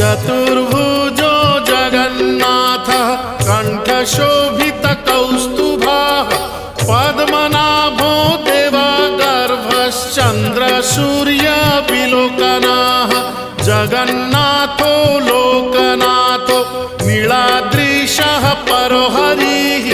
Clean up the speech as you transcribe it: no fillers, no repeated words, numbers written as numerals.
चतुर्भुजो जगन्नाथः कण्ठशोभितकौस्तुभः पद्मनाभो देवगर्भश्चन्द्रसूर्यविलोकनः जगन्नाथो लोकनाथो नीलाद्रीशः परो हरिः